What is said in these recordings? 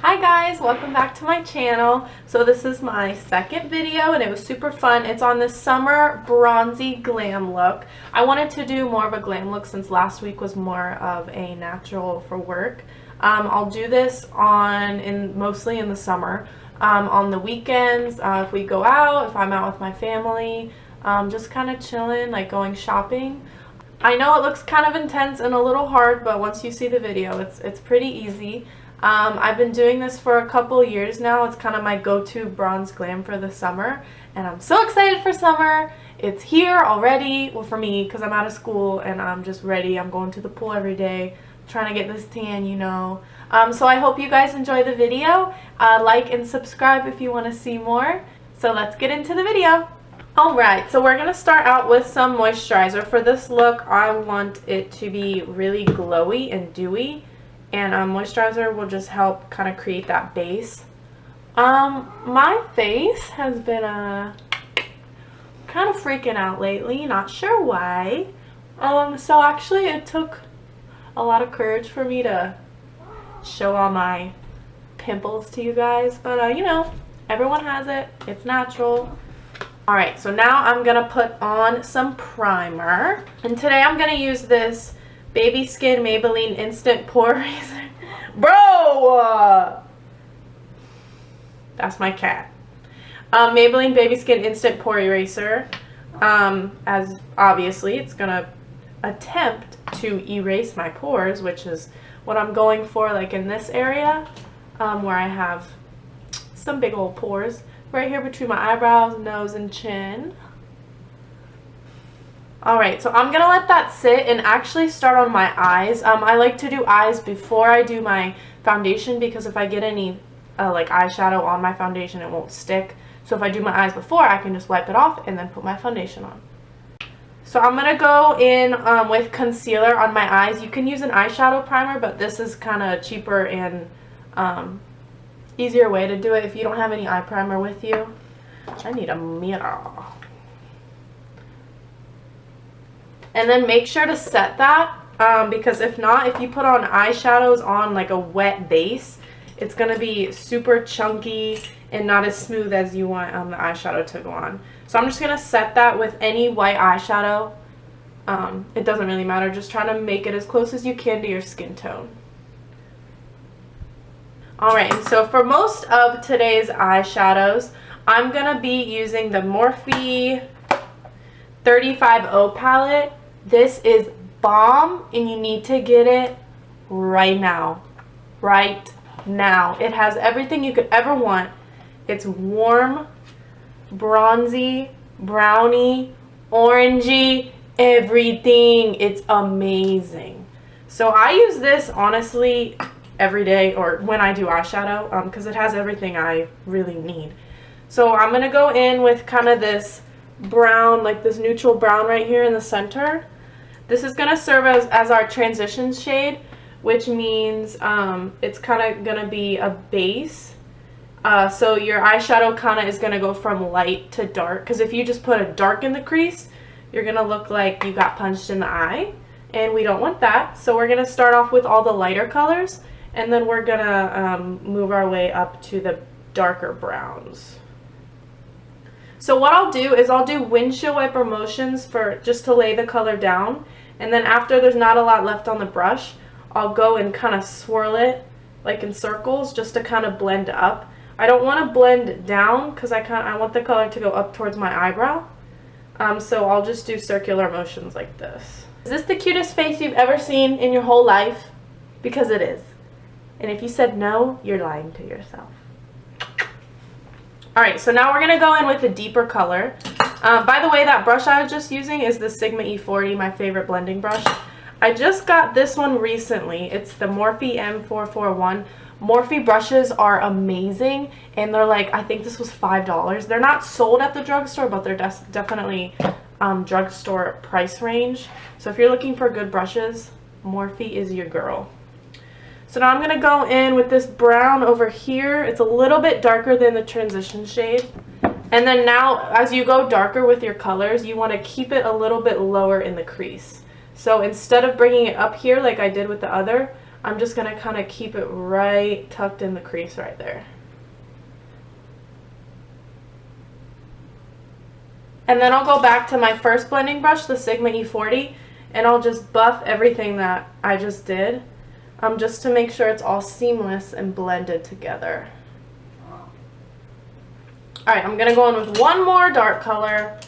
Hi guys, welcome back to my channel. So this is my second video and it was super fun. It's on this summer bronzy glam look. I wanted to do more of a glam look since last week was more of a natural for work. I'll do this mostly in the summer. On the weekends, if we go out, if I'm out with my family, just kind of chilling, like going shopping. I know it looks kind of intense and a little hard, but once you see the video, it's pretty easy. I've been doing this for a couple years now. It's kind of my go-to bronze glam for the summer, and I'm so excited for summer. It's here already, well, for me, because I'm out of school and I'm just ready. I'm going to the pool every day, trying to get this tan, you know. So I hope you guys enjoy the video. Like and subscribe if you want to see more. So let's get into the video. Alright, so we're going to start out with some moisturizer. For this look, I want it to be really glowy and dewy. And moisturizer will just help kind of create that base. My face has been kind of freaking out lately. Not sure why. So actually it took a lot of courage for me to show all my pimples to you guys. But you know, everyone has it. It's natural. Alright, so now I'm going to put on some primer. And today I'm going to use this Baby Skin Maybelline Instant Pore Eraser. Bro! That's my cat. Maybelline Baby Skin Instant Pore Eraser. As obviously it's going to attempt to erase my pores, which is what I'm going for, like in this area, where I have some big old pores. Right here between my eyebrows, nose, and chin. Alright, so I'm going to let that sit and actually start on my eyes. I like to do eyes before I do my foundation because if I get any like eyeshadow on my foundation, it won't stick. So if I do my eyes before, I can just wipe it off and then put my foundation on. So I'm going to go in with concealer on my eyes. You can use an eyeshadow primer, but this is kind of cheaper and easier way to do it if you don't have any eye primer with you. I need a mirror. And then make sure to set that because if not, if you put on eyeshadows on like a wet base, it's going to be super chunky and not as smooth as you want the eyeshadow to go on. So I'm just going to set that with any white eyeshadow. It doesn't really matter. Just try to make it as close as you can to your skin tone. Alright, and so for most of today's eyeshadows, I'm going to be using the Morphe 35O palette. This is bomb and you need to get it right now. Right now. It has everything you could ever want. It's warm, bronzy, browny, orangey, everything. It's amazing. So I use this honestly every day or when I do eyeshadow because it has everything I really need. So I'm going to go in with kind of this brown, like this neutral brown right here in the center. This is going to serve as our transition shade, which means it's kind of going to be a base. So your eyeshadow kind of is going to go from light to dark, because if you just put a dark in the crease, you're going to look like you got punched in the eye, and we don't want that. So we're going to start off with all the lighter colors, and then we're going to move our way up to the darker browns. So what I'll do is I'll do windshield wiper motions for just to lay the color down, and then after there's not a lot left on the brush, I'll go and kind of swirl it like in circles just to kind of blend up. I don't want to blend down because I want the color to go up towards my eyebrow. So I'll just do circular motions like this. Is this the cutest face you've ever seen in your whole life? Because it is. And if you said no, you're lying to yourself. Alright, so now we're going to go in with a deeper color. By the way, that brush I was just using is the Sigma E40, my favorite blending brush. I just got this one recently. It's the Morphe M441. Morphe brushes are amazing, and they're like, I think this was $5. They're not sold at the drugstore, but they're definitely drugstore price range. So if you're looking for good brushes, Morphe is your girl. So now I'm going to go in with this brown over here. It's a little bit darker than the transition shade. And then now, as you go darker with your colors, you want to keep it a little bit lower in the crease. So instead of bringing it up here like I did with the other, I'm just going to kind of keep it right tucked in the crease right there. And then I'll go back to my first blending brush, the Sigma E40, and I'll just buff everything that I just did, just to make sure it's all seamless and blended together. Alright, I'm going to go in with one more dark color,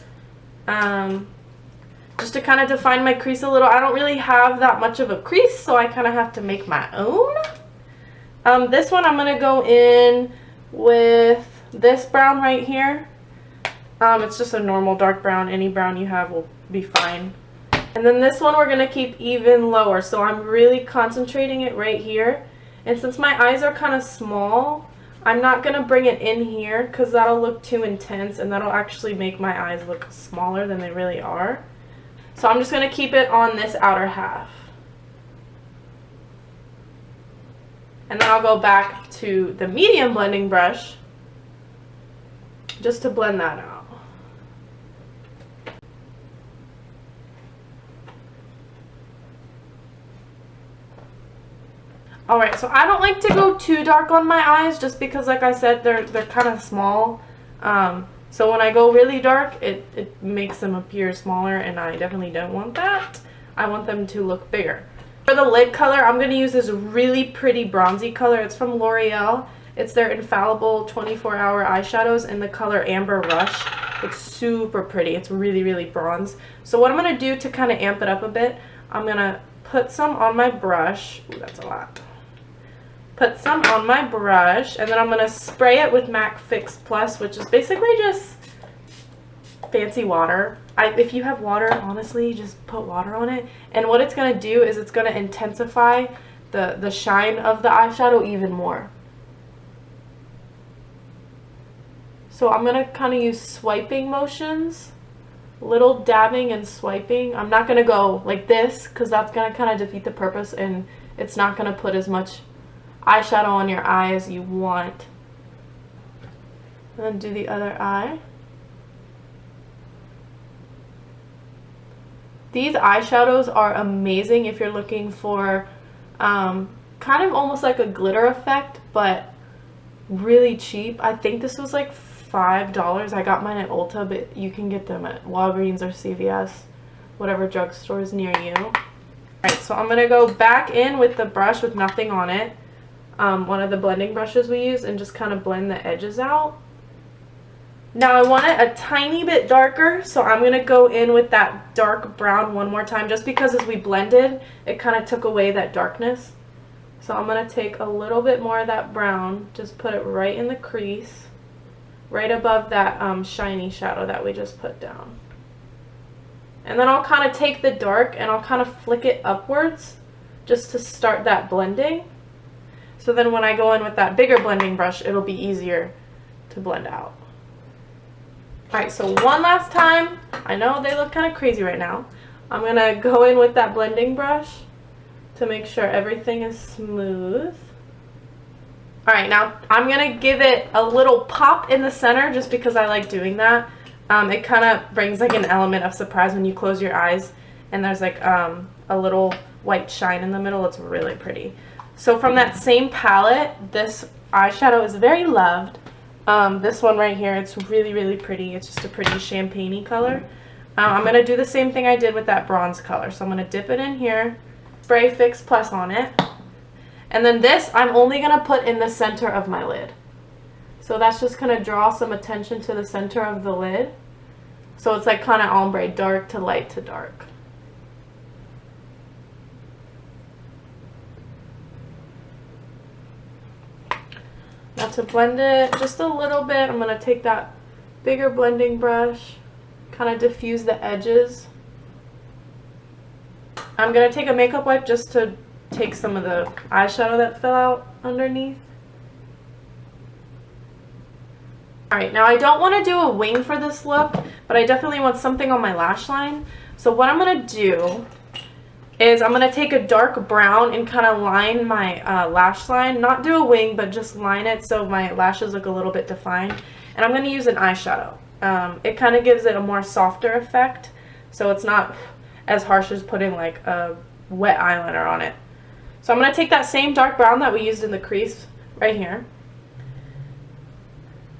just to kind of define my crease a little. I don't really have that much of a crease, so I kind of have to make my own. This one I'm going to go in with this brown right here. It's just a normal dark brown. Any brown you have will be fine. And then this one we're going to keep even lower. So I'm really concentrating it right here. And since my eyes are kind of small, I'm not going to bring it in here because that'll look too intense and that'll actually make my eyes look smaller than they really are. So I'm just going to keep it on this outer half. And then I'll go back to the medium blending brush just to blend that out. Alright, so I don't like to go too dark on my eyes just because, like I said, they're kind of small. So when I go really dark, it makes them appear smaller, and I definitely don't want that. I want them to look bigger. For the lid color, I'm going to use this really pretty bronzy color. It's from L'Oreal. It's their infallible 24-hour eyeshadows in the color Amber Rush. It's super pretty. It's really, really bronze. So what I'm going to do to kind of amp it up a bit, I'm going to put some on my brush. Ooh, that's a lot. Put some on my brush, and then I'm going to spray it with MAC Fix Plus, which is basically just fancy water. If you have water, honestly, just put water on it. And what it's going to do is it's going to intensify the shine of the eyeshadow even more. So I'm going to kind of use swiping motions, little dabbing and swiping. I'm not going to go like this because that's going to kind of defeat the purpose, and it's not going to put as much eyeshadow on your eye as you want. And then do the other eye. These eyeshadows are amazing if you're looking for kind of almost like a glitter effect, but really cheap. I think this was like $5. I got mine at Ulta, but you can get them at Walgreens or CVS, whatever drugstore is near you. Alright, so I'm going to go back in with the brush with nothing on it. One of the blending brushes we use, and just kind of blend the edges out. Now I want it a tiny bit darker, so I'm going to go in with that dark brown one more time, just because as we blended, it kind of took away that darkness. So I'm going to take a little bit more of that brown, just put it right in the crease, right above that shiny shadow that we just put down. And then I'll kind of take the dark and I'll kind of flick it upwards just to start that blending. So then when I go in with that bigger blending brush, it'll be easier to blend out. Alright, so one last time. I know they look kind of crazy right now. I'm going to go in with that blending brush to make sure everything is smooth. Alright, now I'm going to give it a little pop in the center just because I like doing that. It kind of brings like an element of surprise when you close your eyes and there's like a little white shine in the middle. It's really pretty. So from that same palette, this eyeshadow is very loved. This one right here, it's really, really pretty. It's just a pretty champagne-y color. I'm going to do the same thing I did with that bronze color. So I'm going to dip it in here, spray Fix Plus on it. And then this, I'm only going to put in the center of my lid. So that's just going to draw some attention to the center of the lid. So it's like kind of ombre, dark to light to dark. Now to blend it just a little bit, I'm going to take that bigger blending brush, kind of diffuse the edges. I'm going to take a makeup wipe just to take some of the eyeshadow that fell out underneath. Alright, now I don't want to do a wing for this look, but I definitely want something on my lash line. So what I'm going to do is I'm going to take a dark brown and kind of line my lash line. Not do a wing, but just line it so my lashes look a little bit defined. And I'm going to use an eyeshadow. It kind of gives it a more softer effect, so it's not as harsh as putting like a wet eyeliner on it. So I'm going to take that same dark brown that we used in the crease right here.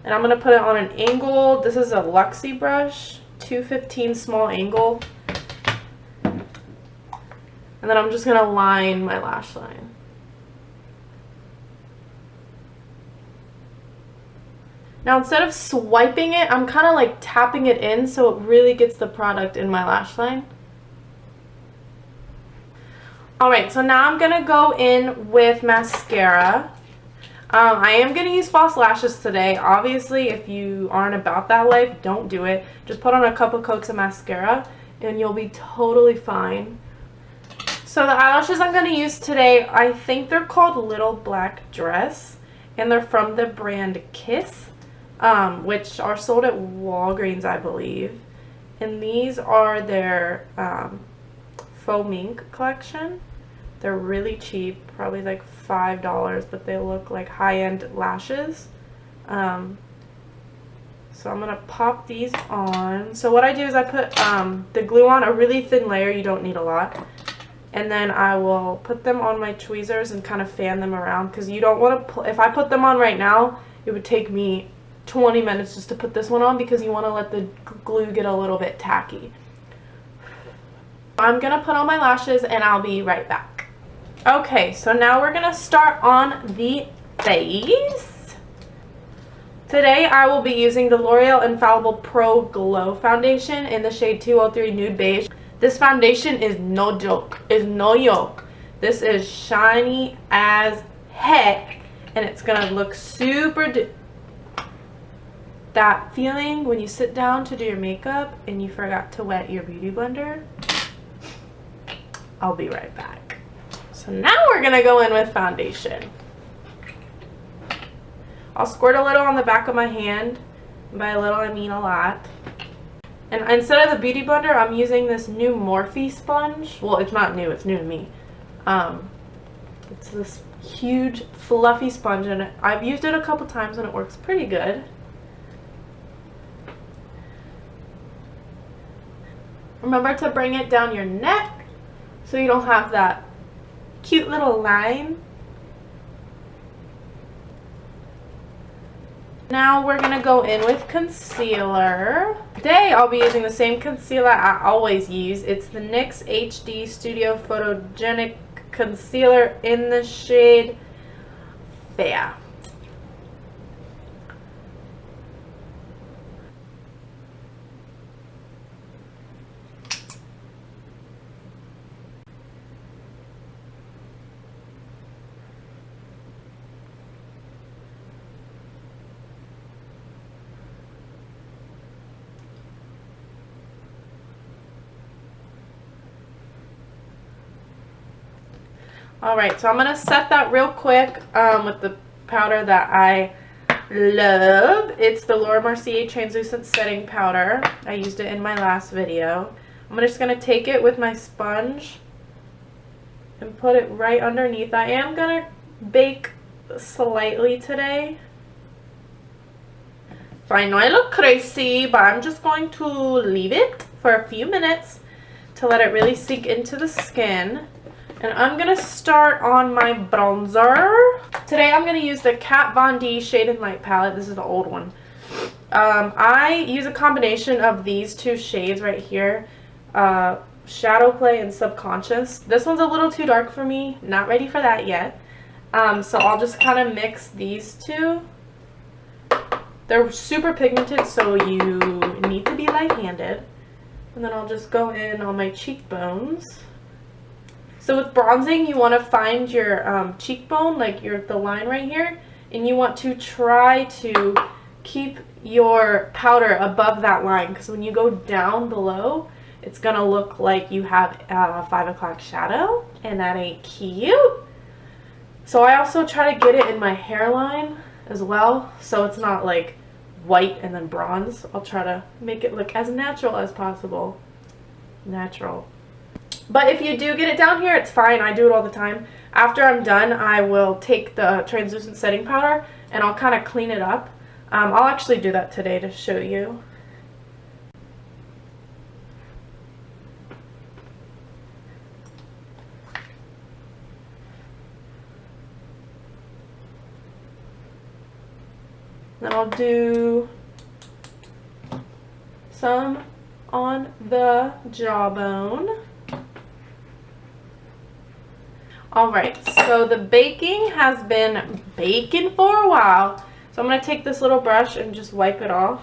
And I'm going to put it on an angle. This is a Luxie brush, 215 small angle. And then I'm just going to line my lash line. Now instead of swiping it, I'm kind of like tapping it in so it really gets the product in my lash line. Alright, so now I'm going to go in with mascara. I am going to use false lashes today. Obviously, if you aren't about that life, don't do it. Just put on a couple coats of mascara and you'll be totally fine. So the eyelashes I'm going to use today, I think they're called Little Black Dress. And they're from the brand Kiss, which are sold at Walgreens, I believe. And these are their faux mink collection. They're really cheap, probably like $5, but they look like high-end lashes. So I'm gonna pop these on. So what I do is I put the glue on, a really thin layer, you don't need a lot. And then I will put them on my tweezers and kind of fan them around, because you don't want to, if I put them on right now, it would take me 20 minutes just to put this one on, because you want to let the glue get a little bit tacky. I'm gonna put on my lashes and I'll be right back. Okay, so now we're gonna start on the face. Today I will be using the L'Oreal Infallible Pro Glow Foundation in the shade 203 Nude Beige. This foundation is no joke, is no joke. This is shiny as heck, and it's gonna look super. That feeling when you sit down to do your makeup and you forgot to wet your beauty blender. I'll be right back. So now we're gonna go in with foundation. I'll squirt a little on the back of my hand. By a little, I mean a lot. And instead of the beauty blender, I'm using this new Morphe sponge. Well, it's not new, it's new to me. It's this huge fluffy sponge, and I've used it a couple times and it works pretty good. Remember to bring it down your neck so you don't have that cute little line. Now we're going to go in with concealer. Today I'll be using the same concealer I always use. It's the NYX HD Studio Photogenic Concealer in the shade Fair. Alright, so I'm going to set that real quick with the powder that I love. It's the Laura Mercier Translucent Setting Powder. I used it in my last video. I'm just going to take it with my sponge and put it right underneath. I am going to bake slightly today. So I know I look crazy, but I'm just going to leave it for a few minutes to let it really sink into the skin. And I'm going to start on my bronzer. Today I'm going to use the Kat Von D Shade and Light palette. This is the old one. I use a combination of these two shades right here. Shadow Play and Subconscious. This one's a little too dark for me. Not ready for that yet. So I'll just kind of mix these two. They're super pigmented, so you need to be light-handed. And then I'll just go in on my cheekbones. So with bronzing, you want to find your cheekbone, like the line right here, and you want to try to keep your powder above that line, because when you go down below, it's going to look like you have a 5 o'clock shadow, and that ain't cute. So I also try to get it in my hairline as well, so it's not like white and then bronze. I'll try to make it look as natural as possible. Natural. But if you do get it down here, it's fine. I do it all the time. After I'm done, I will take the translucent setting powder and I'll kind of clean it up. I'll actually do that today to show you. Then I'll do some on the jawbone. Alright, so the baking has been baking for a while. So I'm going to take this little brush and just wipe it off.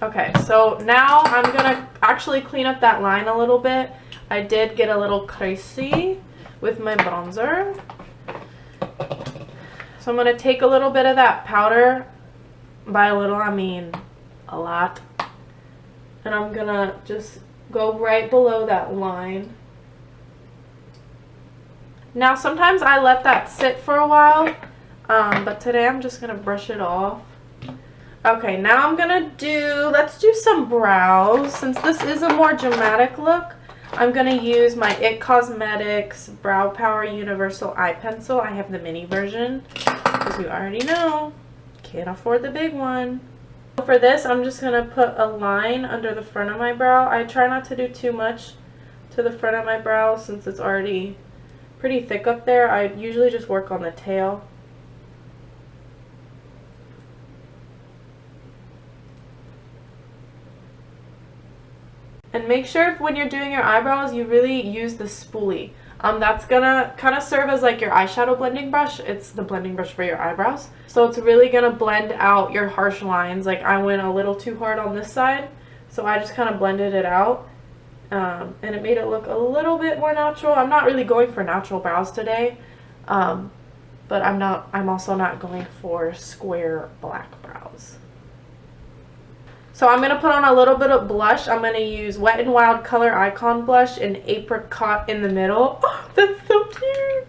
Okay, so now I'm going to actually clean up that line a little bit. I did get a little crazy with my bronzer. So I'm going to take a little bit of that powder. By a little, I mean a lot. And I'm going to just go right below that line. Now, sometimes I let that sit for a while, but today I'm just going to brush it off. Okay, now I'm going to let's do some brows. Since this is a more dramatic look, I'm going to use my IT Cosmetics Brow Power Universal Eye Pencil. I have the mini version, because you already know, can't afford the big one. For this, I'm just going to put a line under the front of my brow. I try not to do too much to the front of my brow since it's already pretty thick up there. I usually just work on the tail. And make sure when you're doing your eyebrows, you really use the spoolie. That's gonna kind of serve as like your eyeshadow blending brush. It's the blending brush for your eyebrows. So it's really gonna blend out your harsh lines. Like I went a little too hard on this side, so I just kind of blended it out. And it made it look a little bit more natural. I'm not really going for natural brows today, but I'm also not going for square black brows. So I'm going to put on a little bit of blush. I'm going to use Wet n Wild Color Icon Blush in Apricot in the middle. Oh, that's so cute.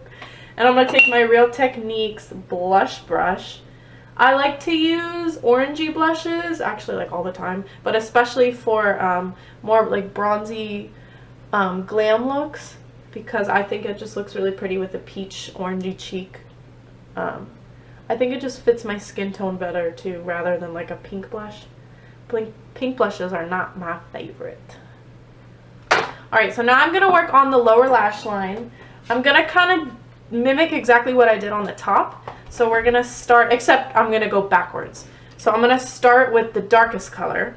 And I'm going to take my Real Techniques blush brush. I like to use orangey blushes, actually like all the time, but especially for more like bronzy glam looks, because I think it just looks really pretty with a peach orangey cheek. I think it just fits my skin tone better too, rather than like a pink blush. Pink blushes are not my favorite. Alright, so now I'm going to work on the lower lash line. I'm going to kind of mimic exactly what I did on the top. So we're going to start, except I'm going to go backwards. So I'm going to start with the darkest color,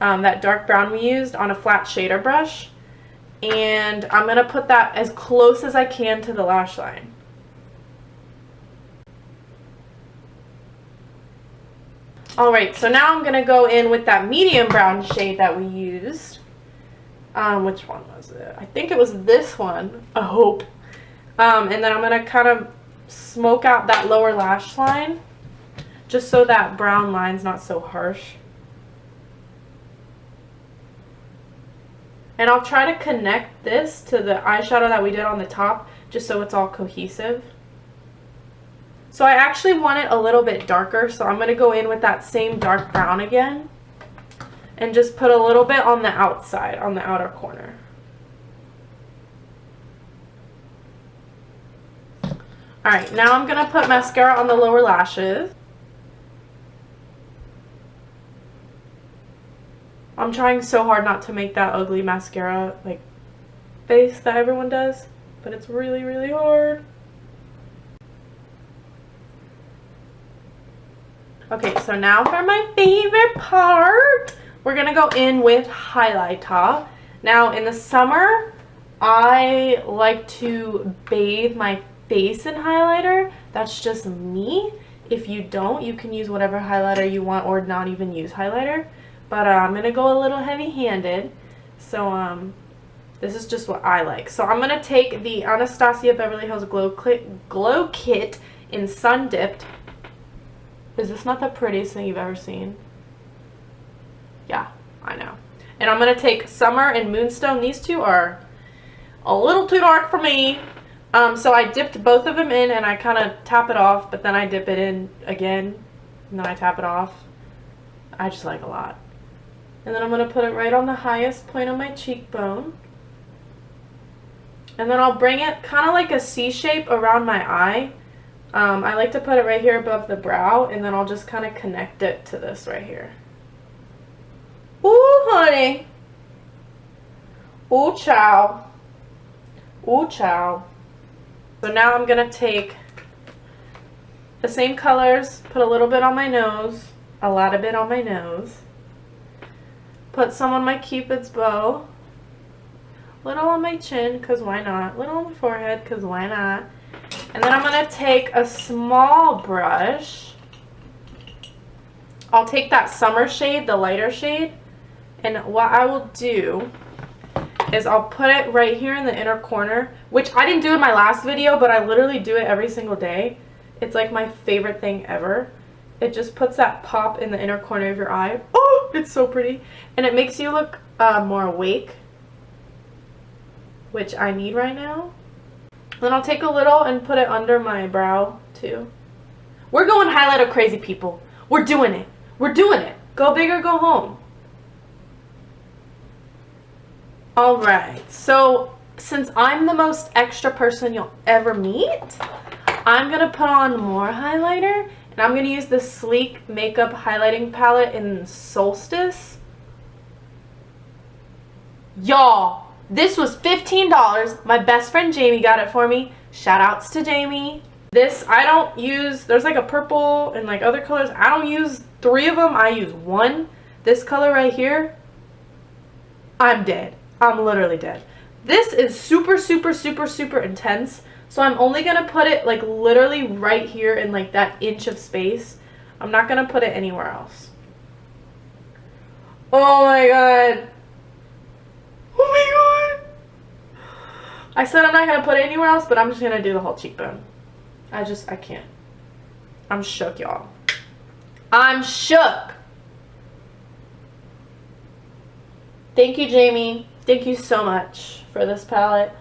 that dark brown we used, on a flat shader brush. And I'm going to put that as close as I can to the lash line. Alright, so now I'm going to go in with that medium brown shade that we used. Which one was it? I think it was this one, I hope. And then I'm going to kind of smoke out that lower lash line, just so that brown line's not so harsh. And I'll try to connect this to the eyeshadow that we did on the top, just so it's all cohesive. So I actually want it a little bit darker, so I'm going to go in with that same dark brown again and just put a little bit on the outside, on the outer corner. Alright, now I'm going to put mascara on the lower lashes. I'm trying so hard not to make that ugly mascara like face that everyone does, but it's really, really hard. Okay, so now for my favorite part, we're going to go in with highlighter. Now, in the summer, I like to bathe my face in highlighter. That's just me. If you don't, you can use whatever highlighter you want or not even use highlighter. But I'm going to go a little heavy-handed. So, this is just what I like. So, I'm going to take the Anastasia Beverly Hills Glow Kit in Sun Dipped. Is this not the prettiest thing you've ever seen? Yeah, I know. And I'm going to take Summer and Moonstone. These two are a little too dark for me. So I dipped both of them in and I kind of tap it off, but then I dip it in again and then I tap it off. I just like a lot. And then I'm going to put it right on the highest point of my cheekbone. And then I'll bring it kind of like a C shape around my eye. I like to put it right here above the brow, and then I'll just kind of connect it to this right here. Ooh, honey. Ooh, child. Ooh, child. So now I'm going to take the same colors, put a little bit on my nose, a lot of it on my nose, put some on my Cupid's bow, little on my chin, because why not, little on the forehead, because why not, and then I'm going to take a small brush. I'll take that summer shade, the lighter shade, and what I will do is I'll put it right here in the inner corner, which I didn't do in my last video, but I literally do it every single day. It's like my favorite thing ever. It just puts that pop in the inner corner of your eye. Oh, it's so pretty. And it makes you look more awake, which I need right now. Then I'll take a little and put it under my brow too. We're going highlighter crazy, people. We're doing it. We're doing it. Go big or go home. Alright, so since I'm the most extra person you'll ever meet, I'm going to put on more highlighter, and I'm going to use the Sleek Makeup Highlighting Palette in Solstice. Y'all, this was $15. My best friend Jamie got it for me. Shout outs to Jamie. This, I don't use, there's like a purple and like other colors. I don't use 3 of them. I use 1. This color right here, I'm dead. I'm literally dead. This is super, super, super, super intense. So I'm only going to put it like literally right here in like that inch of space. I'm not going to put it anywhere else. Oh my god. Oh my god. I said I'm not going to put it anywhere else, but I'm just going to do the whole cheekbone. I can't. I'm shook, y'all. I'm shook. Thank you, Jamie. Thank you so much for this palette.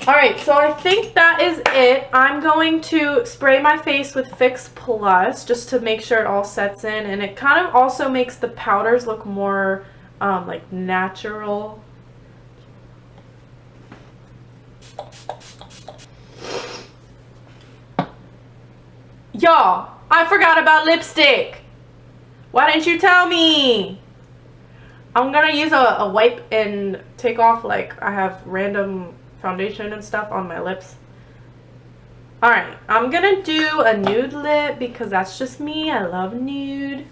Alright, so I think that is it. I'm going to spray my face with Fix Plus just to make sure it all sets in. And it kind of also makes the powders look more like natural. Y'all, I forgot about lipstick. Why didn't you tell me? I'm gonna use a wipe and take off, like, I have random foundation and stuff on my lips. Alright, I'm gonna do a nude lip because that's just me. I love nude.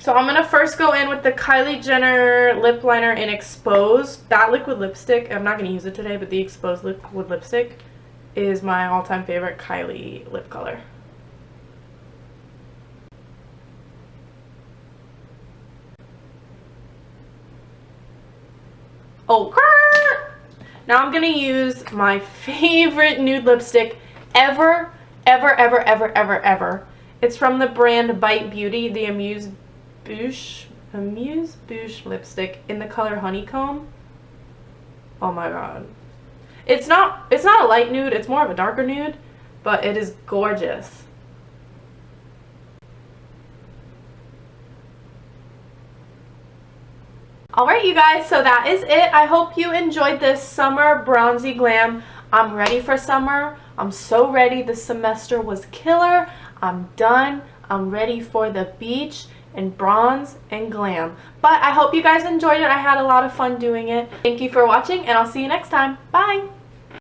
So I'm gonna first go in with the Kylie Jenner lip liner in Exposed. That liquid lipstick, I'm not gonna use it today, but the Exposed liquid lipstick is my all-time favorite Kylie lip color. Oh, now I'm going to use my favorite nude lipstick ever. It's from the brand Bite Beauty, the Amuse Bouche lipstick in the color Honeycomb. Oh my god. It's not a light nude, it's more of a darker nude, but it is gorgeous. Alright, you guys, so that is it. I hope you enjoyed this summer bronzy glam. I'm ready for summer. I'm so ready. This semester was killer. I'm done. I'm ready for the beach and bronze and glam. But I hope you guys enjoyed it. I had a lot of fun doing it. Thank you for watching, and I'll see you next time. Bye!